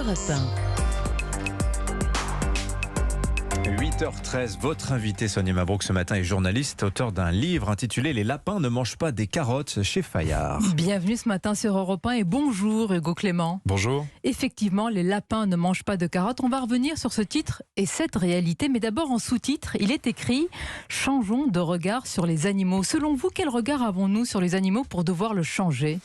Europe 8h13, votre invité Sonia Mabrouk ce matin est journaliste, auteur d'un livre intitulé « Les lapins ne mangent pas des carottes » chez Fayard. Bienvenue ce matin sur Europe 1 et bonjour Hugo Clément. Bonjour. Effectivement, les lapins ne mangent pas de carottes. On va revenir sur ce titre et cette réalité, mais d'abord en sous-titre, il est écrit « Changeons de regard sur les animaux ». Selon vous, quel regard avons-nous sur les animaux pour devoir le changer ?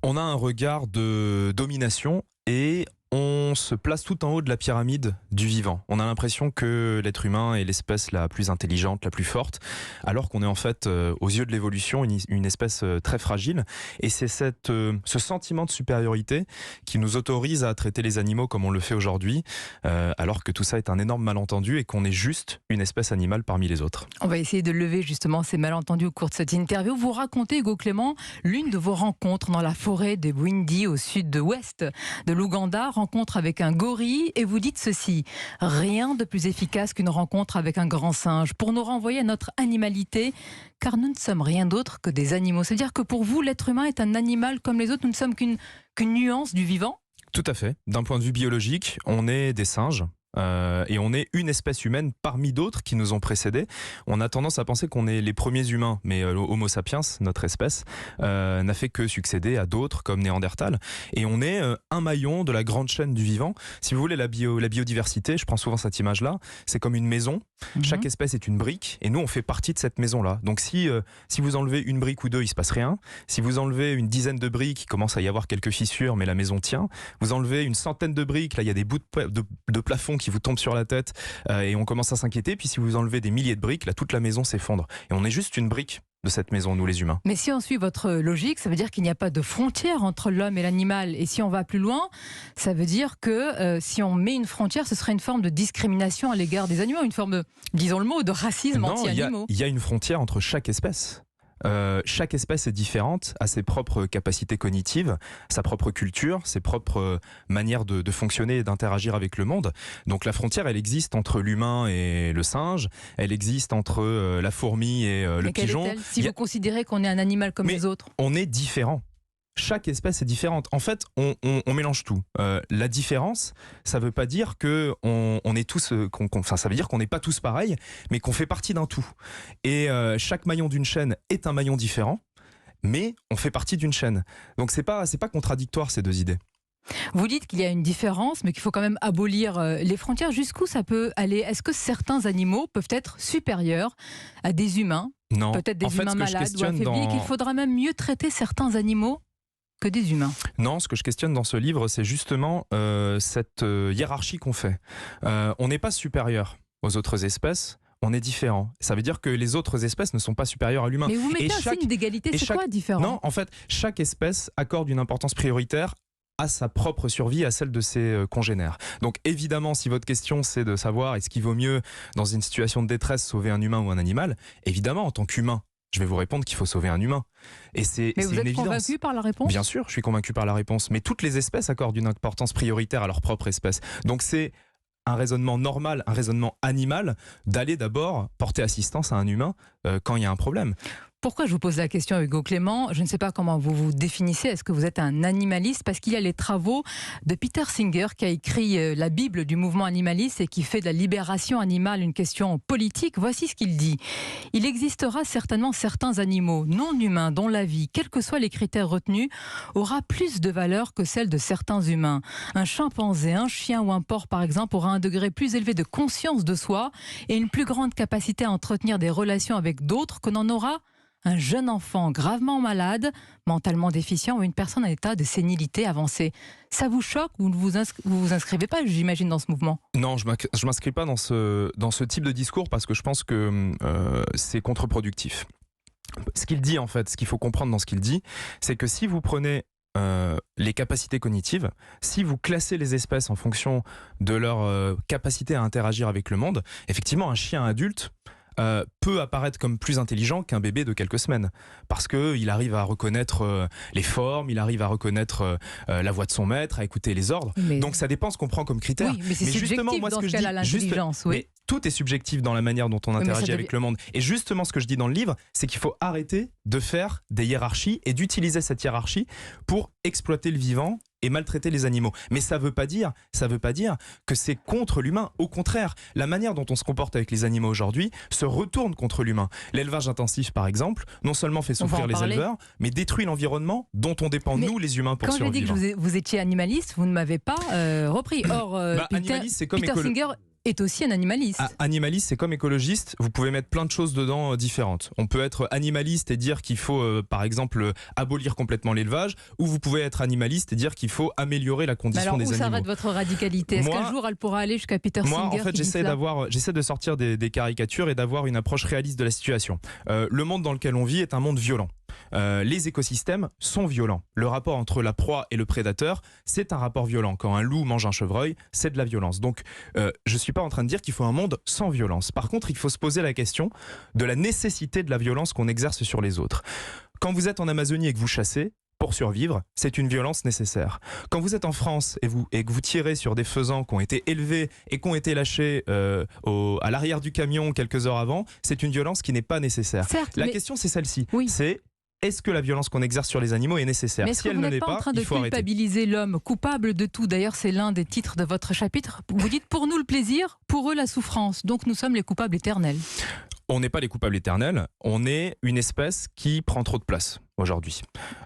On a un regard de domination et on se place tout en haut de la pyramide du vivant. On a l'impression que l'être humain est l'espèce la plus intelligente, la plus forte, alors qu'on est en fait, aux yeux de l'évolution, une espèce très fragile. Et c'est ce sentiment de supériorité qui nous autorise à traiter les animaux comme on le fait aujourd'hui, alors que tout ça est un énorme malentendu et qu'on est juste une espèce animale parmi les autres. On va essayer de lever justement ces malentendus au cours de cette interview. Vous racontez, Hugo Clément, l'une de vos rencontres dans la forêt de Bwindi, au sud-ouest de l'Ouganda, rencontre avec un gorille, et vous dites ceci: rien de plus efficace qu'une rencontre avec un grand singe pour nous renvoyer à notre animalité, car nous ne sommes rien d'autre que des animaux. C'est-à-dire que pour vous, l'être humain est un animal comme les autres, nous ne sommes qu'une nuance du vivant ? Tout à fait. D'un point de vue biologique, on est des singes. Et on est une espèce humaine parmi d'autres qui nous ont précédés. On a tendance à penser qu'on est les premiers humains, mais Homo sapiens, notre espèce, n'a fait que succéder à d'autres comme Néandertal. Et on est un maillon de la grande chaîne du vivant. Si vous voulez, la biodiversité, je prends souvent cette image-là, c'est comme une maison. Chaque espèce est une brique et nous, on fait partie de cette maison-là. Donc si vous enlevez une brique ou deux, il ne se passe rien. Si vous enlevez une dizaine de briques, il commence à y avoir quelques fissures, mais la maison tient. Vous enlevez une centaine de briques, là, il y a des bouts de plafond qui vous tombent sur la tête et on commence à s'inquiéter. Puis si vous enlevez des milliers de briques, là, toute la maison s'effondre. Et on est juste une brique de cette maison, nous les humains. Mais si on suit votre logique, ça veut dire qu'il n'y a pas de frontière entre l'homme et l'animal. Et si on va plus loin, ça veut dire que si on met une frontière, ce serait une forme de discrimination à l'égard des animaux, une forme de, disons le mot, de racisme anti-animaux. Il y a une frontière entre chaque espèce. Chaque espèce est différente, a ses propres capacités cognitives, sa propre culture, ses propres manières de fonctionner et d'interagir avec le monde. Donc la frontière, elle existe entre l'humain et le singe, elle existe entre la fourmi et le pigeon. Quelle est-elle, si vous considérez qu'on est un animal comme les autres ? On est différent. Chaque espèce est différente. En fait, on mélange tout. La différence, ça ne veut pas dire que on est tous, ça veut dire qu'on n'est pas tous pareils, mais qu'on fait partie d'un tout. Et chaque maillon d'une chaîne est un maillon différent, mais on fait partie d'une chaîne. Donc c'est pas contradictoire, ces deux idées. Vous dites qu'il y a une différence, mais qu'il faut quand même abolir les frontières. Jusqu'où ça peut aller ? Est-ce que certains animaux peuvent être supérieurs à des humains ? Non. Peut-être des humains malades ou affaiblis, et qu'il faudra même mieux traiter certains animaux que des humains. Non, ce que je questionne dans ce livre, c'est justement cette hiérarchie qu'on fait. On n'est pas supérieur aux autres espèces, on est différent. Ça veut dire que les autres espèces ne sont pas supérieures à l'humain. Mais vous mettez un signe d'égalité, c'est quoi différent ? Non, en fait, chaque espèce accorde une importance prioritaire à sa propre survie, à celle de ses congénères. Donc évidemment, si votre question c'est de savoir est-ce qu'il vaut mieux, dans une situation de détresse, sauver un humain ou un animal, évidemment, en tant qu'humain, je vais vous répondre qu'il faut sauver un humain. Et c'est Mais vous êtes évidence. Convaincu par la réponse ? Bien sûr, je suis convaincu par la réponse. Mais toutes les espèces accordent une importance prioritaire à leur propre espèce. Donc c'est un raisonnement normal, un raisonnement animal, d'aller d'abord porter assistance à un humain quand il y a un problème. Pourquoi je vous pose la question, Hugo Clément ? Je ne sais pas comment vous vous définissez. Est-ce que vous êtes un animaliste ? Parce qu'il y a les travaux de Peter Singer qui a écrit la Bible du mouvement animaliste et qui fait de la libération animale une question politique. Voici ce qu'il dit. Il existera certainement certains animaux non humains dont la vie, quels que soient les critères retenus, aura plus de valeur que celle de certains humains. Un chimpanzé, un chien ou un porc, par exemple, aura un degré plus élevé de conscience de soi et une plus grande capacité à entretenir des relations avec d'autres que n'en aura un jeune enfant gravement malade, mentalement déficient ou une personne en état de sénilité avancée. Ça vous choque ou vous vous inscrivez pas, j'imagine, dans ce mouvement ? Non, je m'inscris pas dans ce type de discours parce que je pense que c'est contre-productif. Ce qu'il dit en fait, ce qu'il faut comprendre dans ce qu'il dit, c'est que si vous prenez les capacités cognitives, si vous classez les espèces en fonction de leur capacité à interagir avec le monde, effectivement un chien adulte peut apparaître comme plus intelligent qu'un bébé de quelques semaines. Parce qu'il arrive à reconnaître les formes, il arrive à reconnaître la voix de son maître, à écouter les ordres. Mais... Donc ça dépend ce qu'on prend comme critère. Oui, mais c'est subjectif dans ce cas-là, l'intelligence. Oui. Mais tout est subjectif dans la manière dont on interagit avec le monde. Et justement, ce que je dis dans le livre, c'est qu'il faut arrêter de faire des hiérarchies et d'utiliser cette hiérarchie pour exploiter le vivant et maltraiter les animaux. Mais ça veut pas dire que c'est contre l'humain. Au contraire, la manière dont on se comporte avec les animaux aujourd'hui se retourne contre l'humain. L'élevage intensif, par exemple, non seulement fait souffrir les éleveurs, mais détruit l'environnement dont on dépend, nous, les humains, pour survivre. Quand j'ai dit que vous étiez animaliste, vous ne m'avez pas repris. Or, animaliste, c'est comme Peter Singer est aussi un animaliste. Animaliste, c'est comme écologiste. Vous pouvez mettre plein de choses dedans différentes. On peut être animaliste et dire qu'il faut, par exemple, abolir complètement l'élevage, ou vous pouvez être animaliste et dire qu'il faut améliorer la condition des animaux. Où s'arrête votre radicalité? Est-ce qu'un jour elle pourra aller jusqu'à Peter Singer? Moi, en fait, j'essaie de sortir des caricatures et d'avoir une approche réaliste de la situation. Le monde dans lequel on vit est un monde violent. Les écosystèmes sont violents. Le rapport entre la proie et le prédateur, c'est un rapport violent. Quand un loup mange un chevreuil, c'est de la violence. Donc, je suis pas en train de dire qu'il faut un monde sans violence. Par contre, il faut se poser la question de la nécessité de la violence qu'on exerce sur les autres. Quand vous êtes en Amazonie et que vous chassez, pour survivre, c'est une violence nécessaire. Quand vous êtes en France et que vous tirez sur des faisans qui ont été élevés et qui ont été lâchés à l'arrière du camion quelques heures avant, c'est une violence qui n'est pas nécessaire. Certes, la question, c'est celle-ci. Oui. C'est: est-ce que la violence qu'on exerce sur les animaux est nécessaire? Mais est-ce que vous n'êtes pas en train de culpabiliser l'homme, coupable de tout? D'ailleurs, c'est l'un des titres de votre chapitre. Vous dites: pour nous le plaisir, pour eux la souffrance. Donc nous sommes les coupables éternels. On n'est pas les coupables éternels, on est une espèce qui prend trop de place aujourd'hui.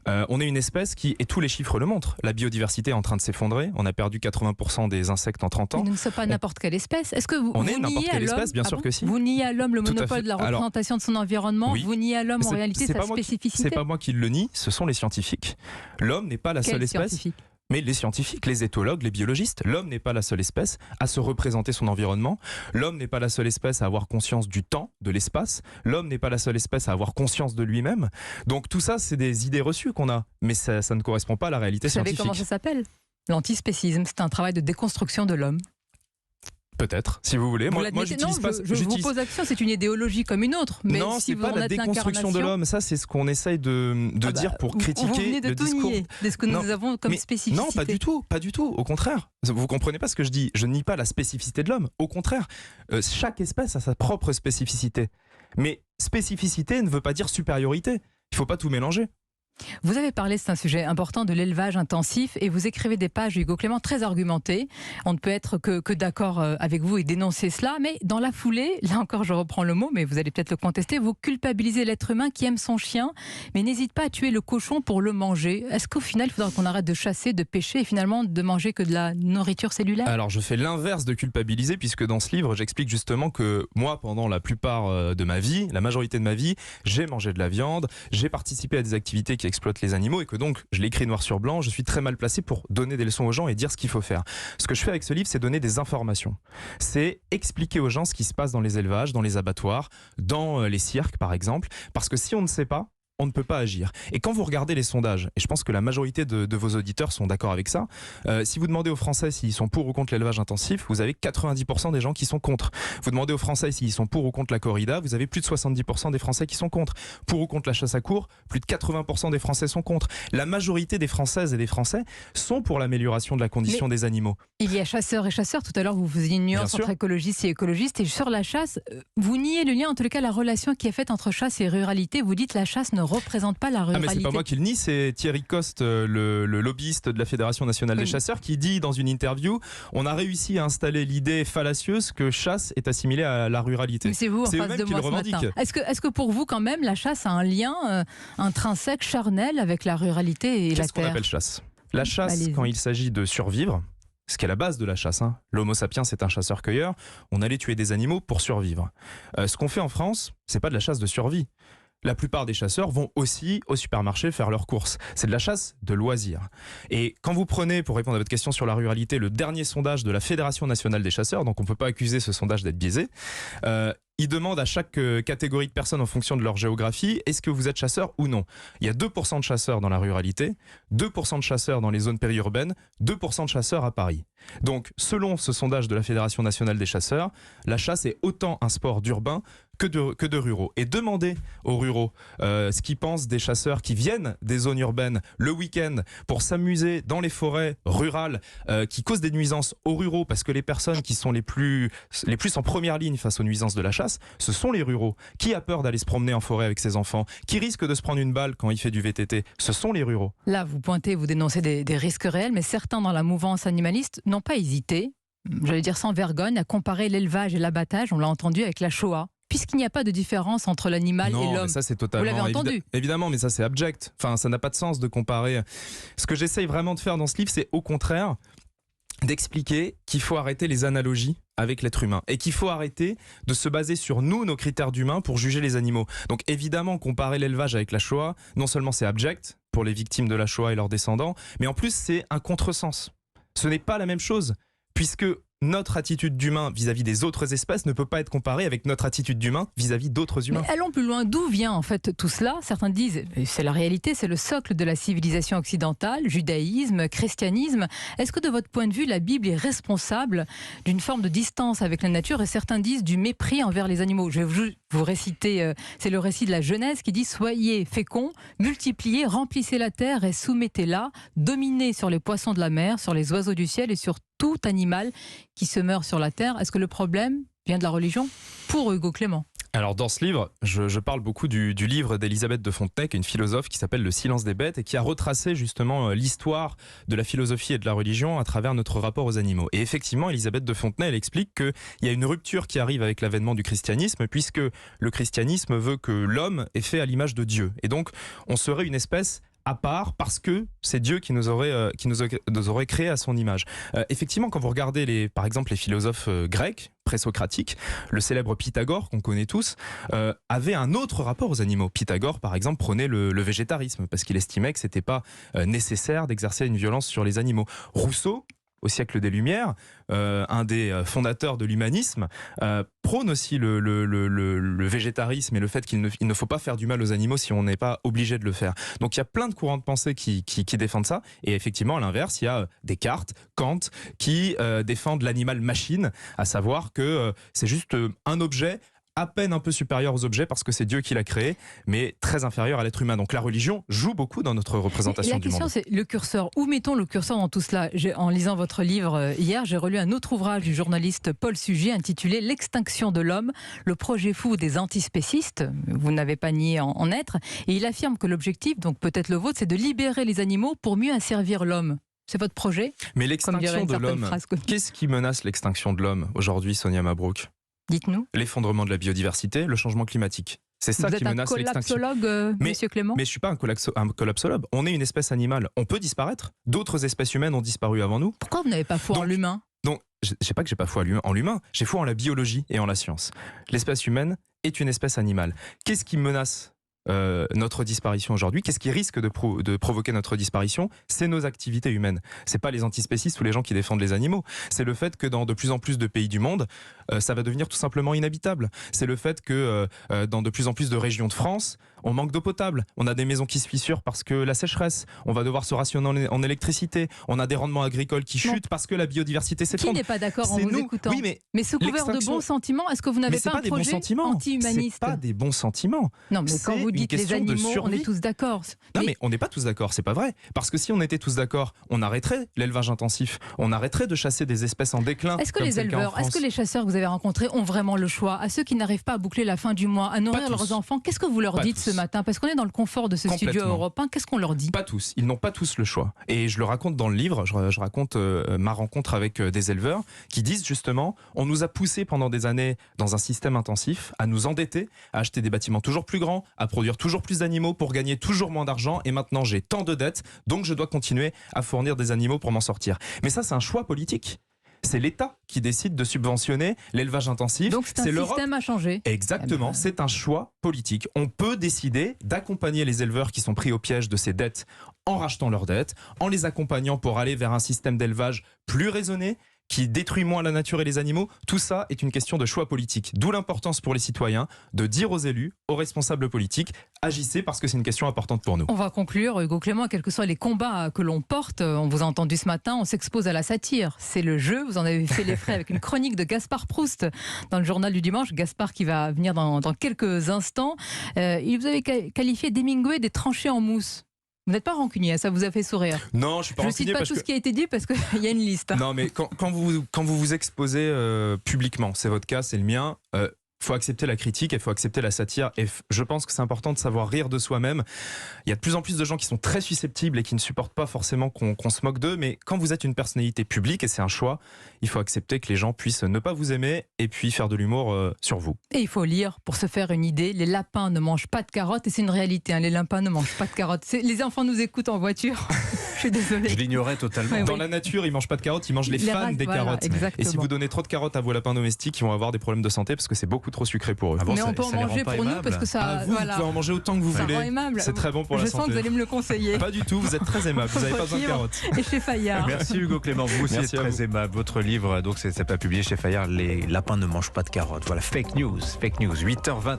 On est une espèce qui, et tous les chiffres le montrent, la biodiversité est en train de s'effondrer, on a perdu 80% des insectes en 30 ans. Mais nous ne sommes pas n'importe quelle espèce. Est-ce que vous est n'importe niez à quelle l'homme, espèce, bien sûr que si. Vous niez à l'homme le monopole de la représentation de son environnement? Oui. Vous niez à l'homme en réalité sa spécificité? C'est pas moi qui le nie, ce sont les scientifiques. L'homme n'est pas la seule espèce. Mais les scientifiques, les éthologues, les biologistes, l'homme n'est pas la seule espèce à se représenter son environnement. L'homme n'est pas la seule espèce à avoir conscience du temps, de l'espace. L'homme n'est pas la seule espèce à avoir conscience de lui-même. Donc tout ça, c'est des idées reçues qu'on a. Mais ça ne correspond pas à la réalité scientifique. Vous savez comment ça s'appelle? L'antispécisme. C'est un travail de déconstruction de l'homme. Peut-être, si vous voulez. Moi, j'utilise pas. Je vous pose la question, c'est une idéologie comme une autre. Mais non, si c'est pas la déconstruction de l'homme. Ça, c'est ce qu'on essaye de dire pour critiquer vous venez de le tout discours. Nier de ce que nous avons comme spécificité. Non, pas du tout, pas du tout. Au contraire, vous comprenez pas ce que je dis. Je nie pas la spécificité de l'homme. Au contraire, chaque espèce a sa propre spécificité. Mais spécificité ne veut pas dire supériorité. Il faut pas tout mélanger. Vous avez parlé, c'est un sujet important, de l'élevage intensif et vous écrivez des pages, Hugo Clément, très argumentées. On ne peut être que d'accord avec vous et dénoncer cela, mais dans la foulée, là encore je reprends le mot, mais vous allez peut-être le contester, vous culpabilisez l'être humain qui aime son chien, mais n'hésite pas à tuer le cochon pour le manger. Est-ce qu'au final, il faudra qu'on arrête de chasser, de pêcher et finalement de manger que de la nourriture cellulaire? Alors je fais l'inverse de culpabiliser, puisque dans ce livre, j'explique justement que moi, pendant la plupart de ma vie, la majorité de ma vie, j'ai mangé de la viande, j'ai participé à des activités qui exploitent les animaux et que donc, je l'écris noir sur blanc, je suis très mal placé pour donner des leçons aux gens et dire ce qu'il faut faire. Ce que je fais avec ce livre, c'est donner des informations. C'est expliquer aux gens ce qui se passe dans les élevages, dans les abattoirs, dans les cirques par exemple, parce que si on ne sait pas, on ne peut pas agir. Et quand vous regardez les sondages, et je pense que la majorité de vos auditeurs sont d'accord avec ça, si vous demandez aux Français s'ils sont pour ou contre l'élevage intensif, vous avez 90% des gens qui sont contre. Vous demandez aux Français s'ils sont pour ou contre la corrida, vous avez plus de 70% des Français qui sont contre. Pour ou contre la chasse à courre, plus de 80% des Français sont contre. La majorité des Françaises et des Français sont pour l'amélioration de la condition des animaux. Il y a chasseurs et chasseurs. Tout à l'heure, vous faisiez une nuance entre écologistes et écologistes. Et sur la chasse, vous niez le lien, en tout cas la relation qui est faite entre chasse et ruralité. Vous dites la chasse ne représente pas la ruralité. Ah mais c'est pas moi qui le nie, c'est Thierry Coste, le lobbyiste de la Fédération nationale des chasseurs, qui dit dans une interview: on a réussi à installer l'idée fallacieuse que chasse est assimilée à la ruralité. Mais c'est vous en face de moi ce matin. Est-ce que pour vous quand même la chasse a un lien intrinsèque, charnel avec la ruralité et la terre? Qu'est-ce qu'on appelle chasse? La chasse, quand il s'agit de survivre, ce qui est la base de la chasse, hein. L'homo sapiens c'est un chasseur-cueilleur, on allait tuer des animaux pour survivre. Ce qu'on fait en France, c'est pas de la chasse de survie. La plupart des chasseurs vont aussi au supermarché faire leurs courses. C'est de la chasse de loisirs. Et quand vous prenez, pour répondre à votre question sur la ruralité, le dernier sondage de la Fédération nationale des chasseurs, donc on ne peut pas accuser ce sondage d'être biaisé, il demande à chaque catégorie de personnes en fonction de leur géographie, est-ce que vous êtes chasseur ou non? Il y a 2% de chasseurs dans la ruralité, 2% de chasseurs dans les zones périurbaines, 2% de chasseurs à Paris. Donc, selon ce sondage de la Fédération nationale des chasseurs, la chasse est autant un sport d'urbain que de ruraux. Et demandez aux ruraux ce qu'ils pensent des chasseurs qui viennent des zones urbaines le week-end pour s'amuser dans les forêts rurales qui causent des nuisances aux ruraux, parce que les personnes qui sont les plus en première ligne face aux nuisances de la chasse, ce sont les ruraux. Qui a peur d'aller se promener en forêt avec ses enfants? Qui risque de se prendre une balle quand il fait du VTT? Ce sont les ruraux. Là, vous pointez, vous dénoncez des risques réels, mais certains dans la mouvance animaliste n'ont pas hésité, j'allais dire sans vergogne, à comparer l'élevage et l'abattage, on l'a entendu, avec la Shoah. Puisqu'il n'y a pas de différence entre l'animal et l'homme. Non, ça c'est totalement... Vous l'avez entendu. Évidemment, mais ça c'est abject. Enfin, ça n'a pas de sens de comparer. Ce que j'essaye vraiment de faire dans ce livre, c'est au contraire d'expliquer qu'il faut arrêter les analogies avec l'être humain et qu'il faut arrêter de se baser sur nous, nos critères d'humains, pour juger les animaux. Donc évidemment, comparer l'élevage avec la Shoah, non seulement c'est abject pour les victimes de la Shoah et leurs descendants, mais en plus c'est un contresens. Ce n'est pas la même chose, puisque notre attitude d'humain vis-à-vis des autres espèces ne peut pas être comparée avec notre attitude d'humain vis-à-vis d'autres humains. Mais allons plus loin. D'où vient en fait tout cela? Certains disent, c'est la réalité, c'est le socle de la civilisation occidentale, judaïsme, christianisme. Est-ce que de votre point de vue, la Bible est responsable d'une forme de distance avec la nature, et certains disent du mépris envers les animaux? Je vais vous réciter, c'est le récit de la Genèse qui dit: soyez féconds, multipliez, remplissez la terre et soumettez-la, dominez sur les poissons de la mer, sur les oiseaux du ciel et sur tout animal qui se meurt sur la terre. Est-ce que le problème vient de la religion pour Hugo Clément? Alors dans ce livre, je parle beaucoup du livre d'Élisabeth de Fontenay, qui est une philosophe qui s'appelle Le silence des bêtes et qui a retracé justement l'histoire de la philosophie et de la religion à travers notre rapport aux animaux. Et effectivement, Élisabeth de Fontenay, elle explique qu'il y a une rupture qui arrive avec l'avènement du christianisme, puisque le christianisme veut que l'homme est fait à l'image de Dieu. Et donc, on serait une espèce à part parce que c'est Dieu qui nous aurait créé à son image. Effectivement, quand vous regardez par exemple les philosophes grecs, présocratiques, le célèbre Pythagore qu'on connaît tous, avait un autre rapport aux animaux. Pythagore, par exemple, prônait le végétarisme parce qu'il estimait que c'était pas nécessaire d'exercer une violence sur les animaux. Rousseau, au siècle des Lumières, un des fondateurs de l'humanisme, prône aussi le végétarisme et le fait qu'il ne faut pas faire du mal aux animaux si on n'est pas obligé de le faire. Donc il y a plein de courants de pensée qui défendent ça. Et effectivement, à l'inverse, il y a Descartes, Kant, qui défendent l'animal-machine, à savoir que c'est juste un objet à peine un peu supérieur aux objets parce que c'est Dieu qui l'a créé, mais très inférieur à l'être humain. Donc la religion joue beaucoup dans notre représentation du monde. La question, c'est le curseur. Où mettons le curseur dans tout cela? En lisant votre livre hier, j'ai relu un autre ouvrage du journaliste Paul Sugy intitulé L'extinction de l'homme, le projet fou des antispécistes. Vous n'avez pas nié en être. Et il affirme que l'objectif, donc peut-être le vôtre, c'est de libérer les animaux pour mieux asservir l'homme. C'est votre projet? Mais l'extinction de l'homme, qu'est-ce qui menace l'extinction de l'homme aujourd'hui, Sonia Mabrouk? Dites-nous. L'effondrement de la biodiversité, le changement climatique. C'est ça qui menace l'extinction. Vous êtes un collapsologue, monsieur Clément? Mais je ne suis pas un collapsologue. On est une espèce animale. On peut disparaître. D'autres espèces humaines ont disparu avant nous. Pourquoi vous n'avez pas foi en l'humain? Donc, je ne sais pas que j'ai pas foi en l'humain. J'ai foi en la biologie et en la science. L'espèce humaine est une espèce animale. Qu'est-ce qui menace notre disparition aujourd'hui? Qu'est-ce qui risque de provoquer notre disparition? C'est nos activités humaines. C'est pas les antispécistes ou les gens qui défendent les animaux. C'est le fait que dans de plus en plus de pays du monde, ça va devenir tout simplement inhabitable. C'est le fait que dans de plus en plus de régions de France, on manque d'eau potable. On a des maisons qui se fissurent parce que la sécheresse. On va devoir se rationner en électricité. On a des rendements agricoles qui chutent parce que la biodiversité s'effondre. Qui n'est pas d'accord en vous écoutant? Oui, mais sous couvert de bons sentiments, est-ce que vous n'avez pas un projet anti-humaniste? C'est pas des bons sentiments. Non, mais quand vous dites les animaux, on est tous d'accord. Non, mais on n'est pas tous d'accord, c'est pas vrai. Parce que si on était tous d'accord, on arrêterait l'élevage intensif. On arrêterait de chasser des espèces en déclin. Est-ce que les éleveurs, est-ce que les chasseurs que vous avez rencontrés ont vraiment le choix? À ceux qui n'arrivent pas à boucler la fin du mois, à nourrir leurs enfants, qu'est-ce que vous leur dites ce matin? Parce qu'on est dans le confort de ce studio européen, qu'est-ce qu'on leur dit? Pas tous, ils n'ont pas tous le choix. Et je le raconte dans le livre, je raconte ma rencontre avec des éleveurs qui disent justement, on nous a poussés pendant des années dans un système intensif à nous endetter, à acheter des bâtiments toujours plus grands, à produire toujours plus d'animaux pour gagner toujours moins d'argent, et maintenant j'ai tant de dettes, donc je dois continuer à fournir des animaux pour m'en sortir. Mais ça, c'est un choix politique. C'est l'État qui décide de subventionner l'élevage intensif. Donc c'est un système à changer. Exactement, c'est un choix politique. On peut décider d'accompagner les éleveurs qui sont pris au piège de ces dettes en rachetant leurs dettes, en les accompagnant pour aller vers un système d'élevage plus raisonné, qui détruit moins la nature et les animaux. Tout ça est une question de choix politique. D'où l'importance pour les citoyens de dire aux élus, aux responsables politiques, agissez parce que c'est une question importante pour nous. On va conclure, Hugo Clément, quels que soient les combats que l'on porte, on vous a entendu ce matin, on s'expose à la satire. C'est le jeu, vous en avez fait les frais avec une chronique de Gaspard Proust dans le journal du dimanche. Gaspard qui va venir dans quelques instants. Il vous avait qualifié d'Hemingway des tranchées en mousse. Vous n'êtes pas rancunier, ça vous a fait sourire. Non, je suis pas rancunier. Je ne cite pas tout ce qui a été dit parce qu'il y a une liste. Non, mais quand vous vous exposez publiquement, c'est votre cas, c'est le mien, faut accepter la critique, il faut accepter la satire. Et je pense que c'est important de savoir rire de soi-même. Il y a de plus en plus de gens qui sont très susceptibles et qui ne supportent pas forcément qu'on se moque d'eux. Mais quand vous êtes une personnalité publique, et c'est un choix, il faut accepter que les gens puissent ne pas vous aimer et puis faire de l'humour sur vous. Et il faut lire pour se faire une idée. Les lapins ne mangent pas de carottes et c'est une réalité. Hein, les lapins ne mangent pas de carottes. Les enfants nous écoutent en voiture. Je suis désolée. Je l'ignorais totalement. Ouais, Dans la nature, ils mangent pas de carottes, ils mangent les fans des carottes. Exactement. Et si vous donnez trop de carottes à vos lapins domestiques, ils vont avoir des problèmes de santé parce que c'est beaucoup trop sucré pour eux. Ah bon, mais on peut en manger pour nous parce que ça. Vous pouvez en manger autant que vous ça voulez. rend aimable. C'est très bon pour la santé. Je sens que vous allez me le conseiller. Pas du tout, vous êtes très aimable, vous n'avez pas besoin de carottes. Et chez Fayard. Merci Hugo Clément, vous aussi êtes très aimable. Votre livre, donc c'est pas publié chez Fayard, Les lapins ne mangent pas de carottes. Voilà, fake news, 8h29.